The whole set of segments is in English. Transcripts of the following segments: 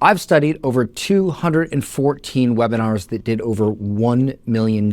I've studied over 214 webinars that did over $1 million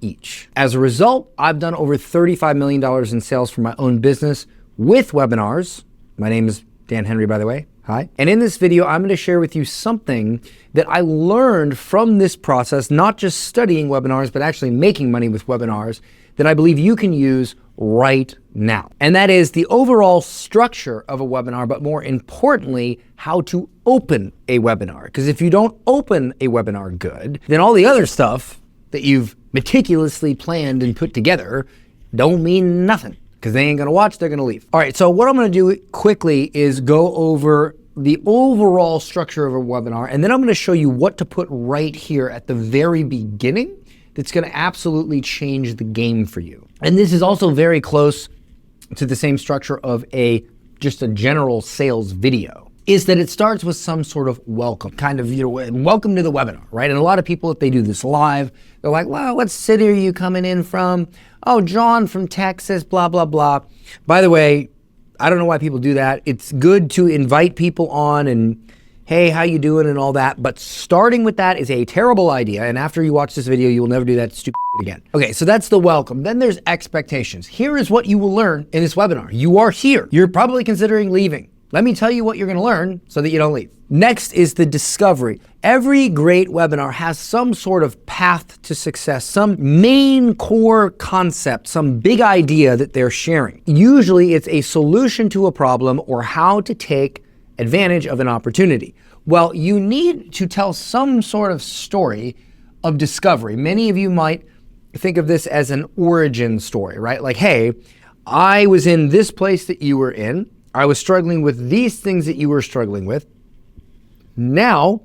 each. As a result, I've done over $35 million in sales for my own business with webinars. My name is Dan Henry, by the way. Hi. And in this video, I'm going to share with you something that I learned from this process, not just studying webinars, but actually making money with webinars, that I believe you can use right now. And that is the overall structure of a webinar, but more importantly, how to open a webinar. Because if you don't open a webinar good, then all the other stuff that you've meticulously planned and put together don't mean nothing, because they ain't gonna watch, they're gonna leave. All right, so what I'm gonna do quickly is go over the overall structure of a webinar, and then I'm gonna show you what to put right here at the very beginning that's gonna absolutely change the game for you. And this is also very close to the same structure of just a general sales video, is that it starts with some sort of welcome, kind of, welcome to the webinar, right? And a lot of people, if they do this live, they're like, well, what city are you coming in from? Oh, John from Texas, blah, blah, blah. By the way, I don't know why people do that. It's good to invite people on and, hey, how you doing and all that, but starting with that is a terrible idea, and after you watch this video, you will never do that stupid shit again. Okay, so that's the welcome. Then there's expectations. Here is what you will learn in this webinar. You are here. You're probably considering leaving. Let me tell you what you're gonna learn so that you don't leave. Next is the discovery. Every great webinar has some sort of path to success, some main core concept, some big idea that they're sharing. Usually it's a solution to a problem or how to take advantage of an opportunity. Well, you need to tell some sort of story of discovery. Many of you might think of this as an origin story, right? Like, hey, I was in this place that you were in. I was struggling with these things that you were struggling with. Now,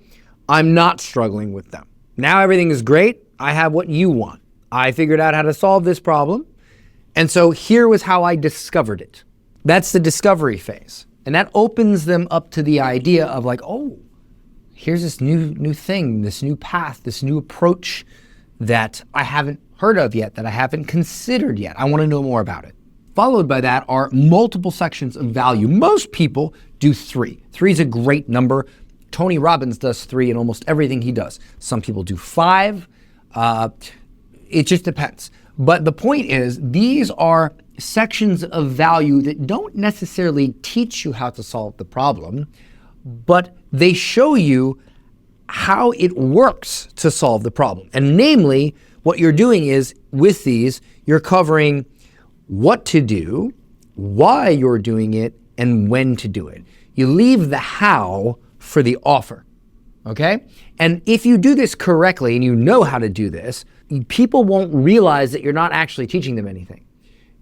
I'm not struggling with them. Now everything is great. I have what you want. I figured out how to solve this problem. And so here was how I discovered it. That's the discovery phase. And that opens them up to the idea of like, oh, here's this new thing, this new path, this new approach that I haven't heard of yet, that I haven't considered yet. I want to know more about it. Followed by that are multiple sections of value. Most people do 3. 3 is a great number. Tony Robbins does 3 in almost everything he does. Some people do 5. It just depends. But the point is, these are sections of value that don't necessarily teach you how to solve the problem, but they show you how it works to solve the problem. And namely, what you're doing is, with these, you're covering what to do, why you're doing it, and when to do it. You leave the how for the offer, okay? And if you do this correctly and you know how to do this, people won't realize that you're not actually teaching them anything,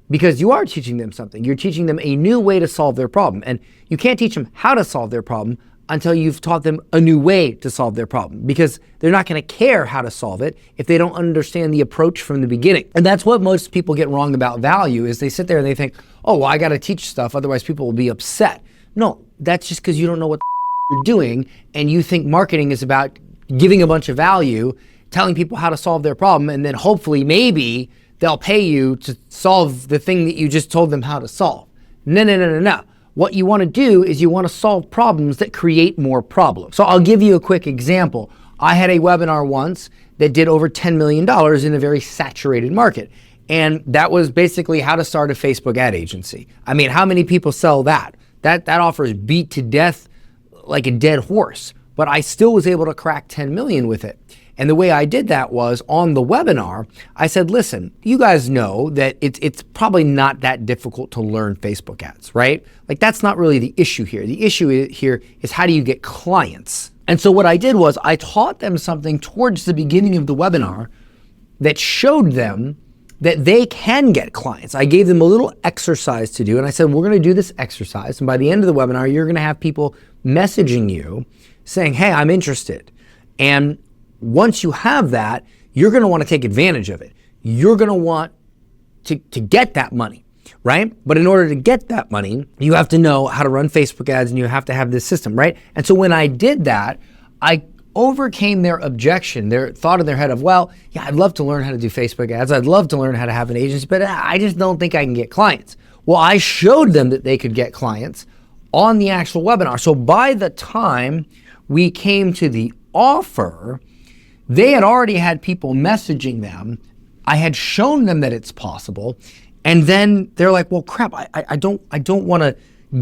because you are teaching them something. You're teaching them a new way to solve their problem. And you can't teach them how to solve their problem until you've taught them a new way to solve their problem, because they're not going to care how to solve it if they don't understand the approach from the beginning. And that's what most people get wrong about value, is they sit there and they think, oh, well, I got to teach stuff, otherwise people will be upset. No, that's just because you don't know what you're doing, and you think marketing is about giving a bunch of value, telling people how to solve their problem, and then hopefully maybe they'll pay you to solve the thing that you just told them how to solve. No, no, no, no, no. What you want to do is you want to solve problems that create more problems. So I'll give you a quick example. I had a webinar once that did over $10 million in a very saturated market. And that was basically how to start a Facebook ad agency. I mean, how many people sell that? That offer is beat to death like a dead horse, but I still was able to crack 10 million with it. And the way I did that was, on the webinar, I said, listen, you guys know that it's probably not that difficult to learn Facebook ads, right? Like, that's not really the issue here. The issue here is, how do you get clients? And so what I did was, I taught them something towards the beginning of the webinar that showed them that they can get clients. I gave them a little exercise to do, and I said, we're gonna do this exercise, and by the end of the webinar, you're gonna have people messaging you saying, hey, I'm interested. And once you have that, you're gonna wanna take advantage of it. You're gonna want to get that money, right? But in order to get that money, you have to know how to run Facebook ads, and you have to have this system, right? And so when I did that, I overcame their objection, their thought in their head of, well, yeah, I'd love to learn how to do Facebook ads. I'd love to learn how to have an agency, but I just don't think I can get clients. Well, I showed them that they could get clients on the actual webinar. So by the time we came to the offer, they had already had people messaging them. I had shown them that it's possible. And then they're like, well, crap, I don't want to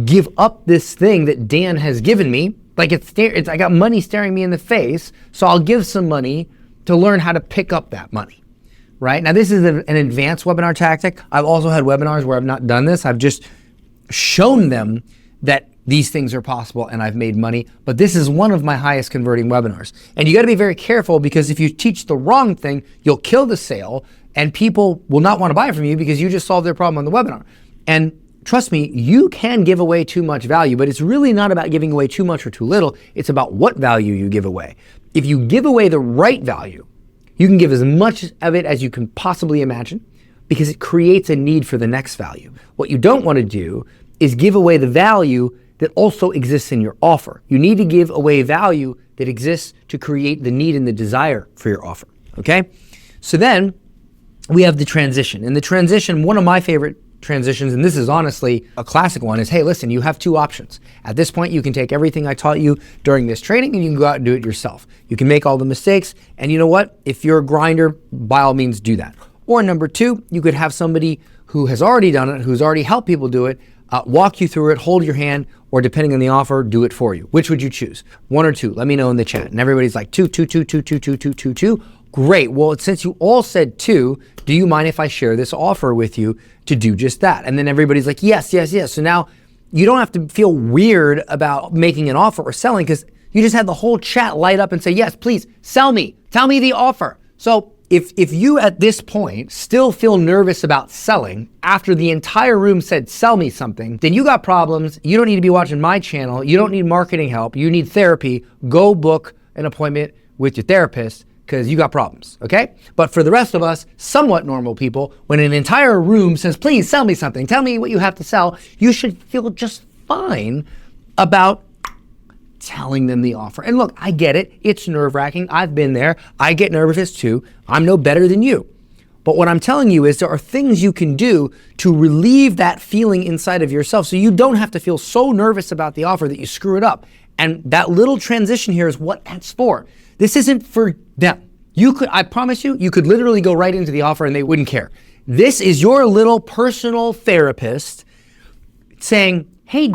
give up this thing that Dan has given me. Like I got money staring me in the face, so I'll give some money to learn how to pick up that money, right? Now, this is an advanced webinar tactic. I've also had webinars where I've not done this. I've just shown them that these things are possible and I've made money, but this is one of my highest converting webinars. And you gotta be very careful, because if you teach the wrong thing, you'll kill the sale and people will not wanna buy from you because you just solved their problem on the webinar. And trust me, you can give away too much value, but it's really not about giving away too much or too little. It's about what value you give away. If you give away the right value, you can give as much of it as you can possibly imagine, because it creates a need for the next value. What you don't want to do is give away the value that also exists in your offer. You need to give away value that exists to create the need and the desire for your offer, okay? So then we have the transition. And the transition, one of my favorite transitions, and this is honestly a classic one, is, hey, listen, you have two options. At this point, you can take everything I taught you during this training and you can go out and do it yourself. You can make all the mistakes, and you know what? If you're a grinder, by all means do that. Or number two, you could have somebody who has already done it, who's already helped people do it, walk you through it, hold your hand, or depending on the offer, do it for you. Which would you choose? One or two? Let me know in the chat. And everybody's like, two. Great. Well, since you all said two, do you mind if I share this offer with you to do just that? And then everybody's like, yes. So now you don't have to feel weird about making an offer or selling, because you just had the whole chat light up and say, yes, please sell me. Tell me the offer. So if you at this point still feel nervous about selling after the entire room said, sell me something, then you got problems. You don't need to be watching my channel. You don't need marketing help. You need therapy. Go book an appointment with your therapist, because you got problems, okay? But for the rest of us, somewhat normal people, when an entire room says, please sell me something, tell me what you have to sell, you should feel just fine about telling them the offer. And look, I get it. It's nerve-wracking. I've been there. I get nervous too. I'm no better than you. But what I'm telling you is there are things you can do to relieve that feeling inside of yourself, so you don't have to feel so nervous about the offer that you screw it up. And that little transition here is what that's for. This isn't for them. I promise you, you could literally go right into the offer and they wouldn't care. This is your little personal therapist saying, hey,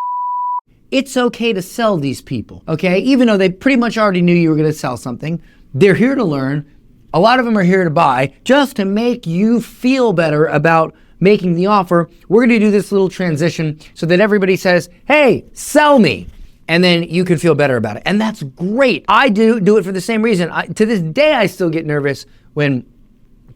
it's okay to sell these people, okay? Even though they pretty much already knew you were gonna sell something, they're here to learn. A lot of them are here to buy. Just to make you feel better about making the offer, we're gonna do this little transition so that everybody says, hey, sell me. And then you can feel better about it. And that's great. I do it for the same reason. To this day, I still get nervous when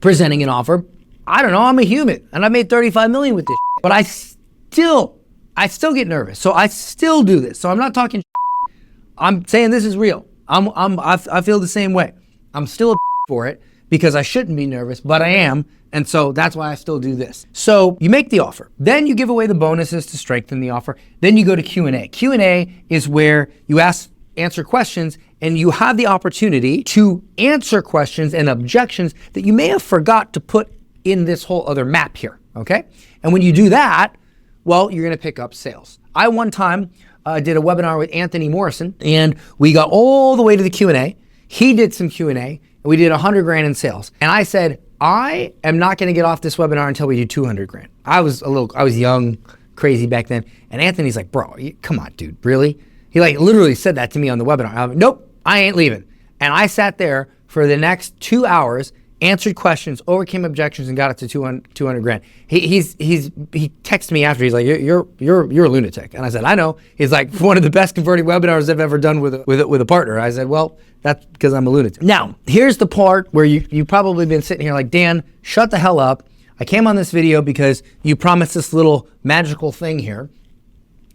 presenting an offer. I don't know, I'm a human and I made 35 million with this shit, but I still get nervous. So I still do this. So I'm not talking shit. I'm saying this is real. I feel the same way. I'm still a for it because I shouldn't be nervous, but I am. And so that's why I still do this. So you make the offer. Then you give away the bonuses to strengthen the offer. Then you go to Q&A. Q&A is where you answer questions, and you have the opportunity to answer questions and objections that you may have forgot to put in this whole other map here, okay? And when you do that, well, you're gonna pick up sales. I one time did a webinar with Anthony Morrison, and we got all the way to the Q&A. He did some Q&A, and we did 100 grand in sales. And I said, I am not gonna get off this webinar until we do 200 grand. I was young, crazy back then. And Anthony's like, bro, come on, dude, really? He like literally said that to me on the webinar. I'm like, nope, I ain't leaving. And I sat there for the next 2 hours, answered questions, overcame objections, and got it to 200 grand. He texted me after, he's like, you're a lunatic. And I said, I know. He's like, one of the best converting webinars I've ever done with a partner. I said, well, that's because I'm a lunatic. Now, here's the part where you've probably been sitting here like, Dan, shut the hell up. I came on this video because you promised this little magical thing here,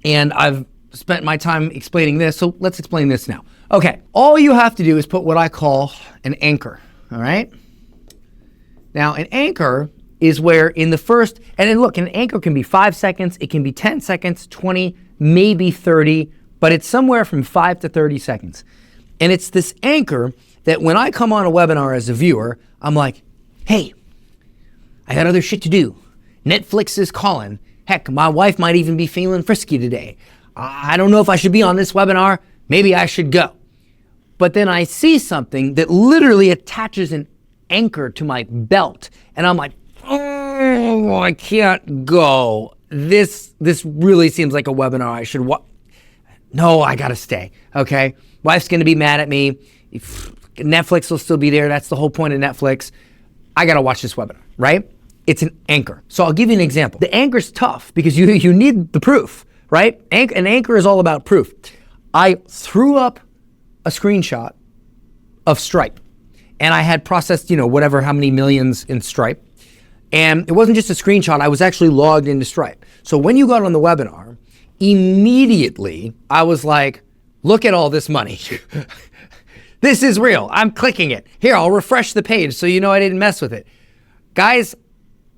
and I've spent my time explaining this, so let's explain this now. Okay, all you have to do is put what I call an anchor, all right? Now, an anchor is where in the first, and then look, an anchor can be 5 seconds, it can be 10 seconds, 20, maybe 30, but it's somewhere from 5 to 30 seconds. And it's this anchor that when I come on a webinar as a viewer, I'm like, hey, I got other shit to do. Netflix is calling. Heck, my wife might even be feeling frisky today. I don't know if I should be on this webinar. Maybe I should go. But then I see something that literally attaches an anchor to my belt. And I'm like, oh, I can't go. This really seems like a webinar I should watch. No, I gotta stay, okay? Wife's gonna be mad at me. Netflix will still be there. That's the whole point of Netflix. I gotta watch this webinar, right? It's an anchor. So I'll give you an example. The anchor's tough because you need the proof, right? An anchor is all about proof. I threw up a screenshot of Stripe, and I had processed, whatever, how many millions in Stripe. And it wasn't just a screenshot, I was actually logged into Stripe. So when you got on the webinar, immediately I was like, look at all this money. This is real. I'm clicking it. Here, I'll refresh the page so you know I didn't mess with it. Guys,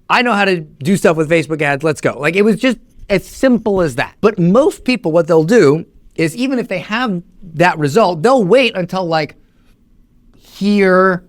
I know how to do stuff with Facebook ads. Let's go. Like, it was just as simple as that. But most people, what they'll do is, even if they have that result, they'll wait until like here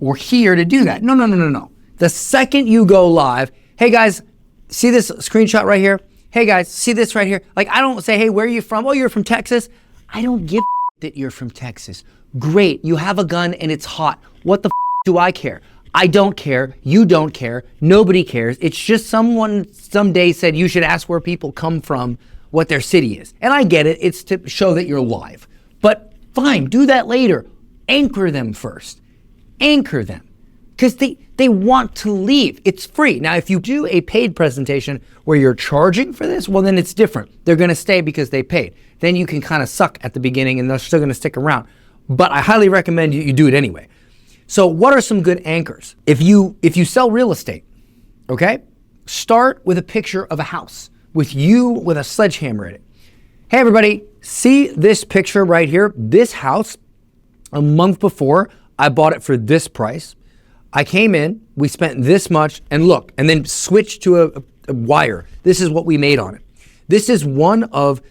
or here to do that. No. The second you go live, hey guys, see this screenshot right here? Hey guys, see this right here? Like, I don't say, hey, where are you from? Oh, you're from Texas. I don't give a that you're from Texas. Great, you have a gun and it's hot. What the do I care? I don't care. You don't care. Nobody cares. It's just someone someday said you should ask where people come from, what their city is. And I get it. It's to show that you're live. But fine, do that later. Anchor them first. Anchor them. Because they want to leave. It's free. Now, if you do a paid presentation where you're charging for this, well, then it's different. They're going to stay because they paid. Then you can kind of suck at the beginning and they're still going to stick around. But I highly recommend you do it anyway. So what are some good anchors? If you sell real estate, okay, start with a picture of a house with you with a sledgehammer in it. Hey, everybody, see this picture right here? This house, a month before, I bought it for this price. I came in, we spent this much, and look, and then switched to a wire. This is what we made on it. This is one of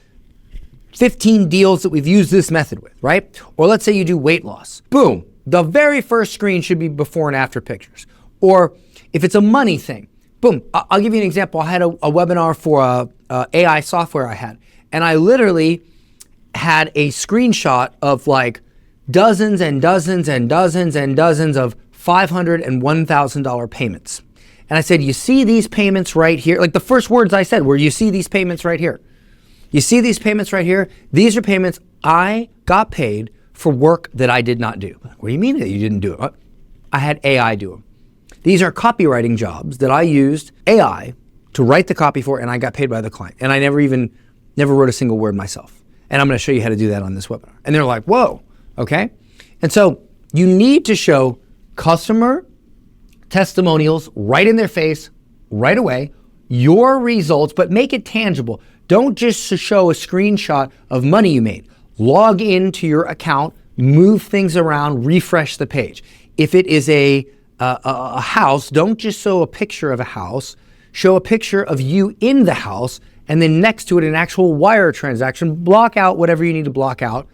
15 deals that we've used this method with, right? Or let's say you do weight loss. Boom. The very first screen should be before and after pictures. Or if it's a money thing, boom. I'll give you an example. I had a webinar for AI software I had, and I literally had a screenshot of like dozens and dozens and dozens and dozens of $500 and $1,000 payments. And I said, you see these payments right here? Like the first words I said were, you see these payments right here? You see these payments right here? These are payments I got paid for work that I did not do. What do you mean that you didn't do it? I had AI do them. These are copywriting jobs that I used AI to write the copy for, and I got paid by the client. And I never wrote a single word myself. And I'm going to show you how to do that on this webinar. And they're like, whoa, okay? And so you need to show customer testimonials right in their face, right away, your results, but make it tangible. Don't just show a screenshot of money you made. Log into your account, move things around, refresh the page. If it is a house, don't just show a picture of a house, show a picture of you in the house, and then next to it an actual wire transaction. Block out whatever you need to block out,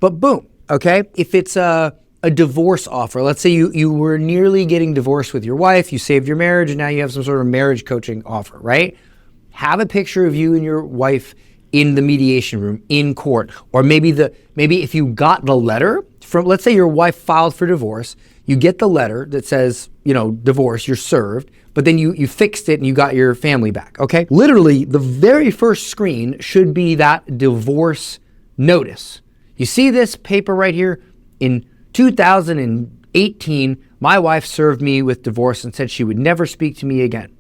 but boom, okay? If it's a divorce offer, let's say you were nearly getting divorced with your wife, you saved your marriage, and now you have some sort of marriage coaching offer, right? Have a picture of you and your wife in the mediation room, in court, or maybe if you got the letter from, let's say your wife filed for divorce, you get the letter that says, divorce, you're served, but then you fixed it and you got your family back, okay? Literally, the very first screen should be that divorce notice. You see this paper right here? In 2018, my wife served me with divorce and said she would never speak to me again.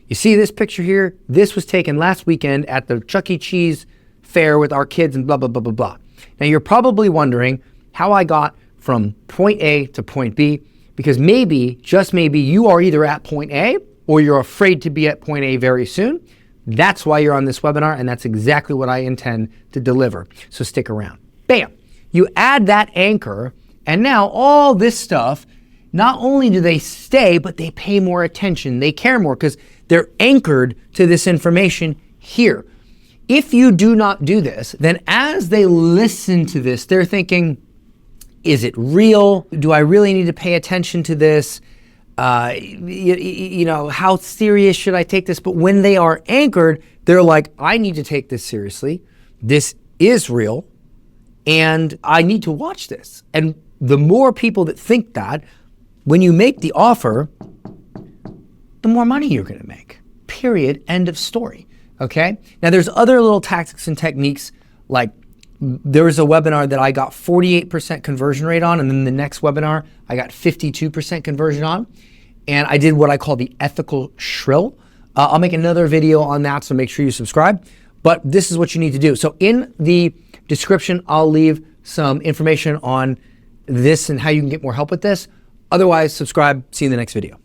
You see this picture here? This was taken last weekend at the Chuck E. Cheese fair with our kids and blah, blah, blah, blah, blah. Now you're probably wondering how I got from point A to point B, because maybe, just maybe, you are either at point A or you're afraid to be at point A very soon. That's why you're on this webinar, and that's exactly what I intend to deliver. So stick around. Bam! You add that anchor, and now all this stuff, not only do they stay, but they pay more attention. They care more because they're anchored to this information here. If you do not do this, then as they listen to this, they're thinking, is it real? Do I really need to pay attention to this? How serious should I take this? But when they are anchored, they're like, I need to take this seriously. This is real. and I need to watch this. And the more people that think that, when you make the offer, the more money you're going to make. Period. End of story. Okay? Now there's other little tactics and techniques, like there was a webinar that I got 48% conversion rate on, and then the next webinar I got 52% conversion on. And I did what I call the ethical shrill. I'll make another video on that, so make sure you subscribe. But this is what you need to do. So in the description, I'll leave some information on this and how you can get more help with this. Otherwise, subscribe. See you in the next video.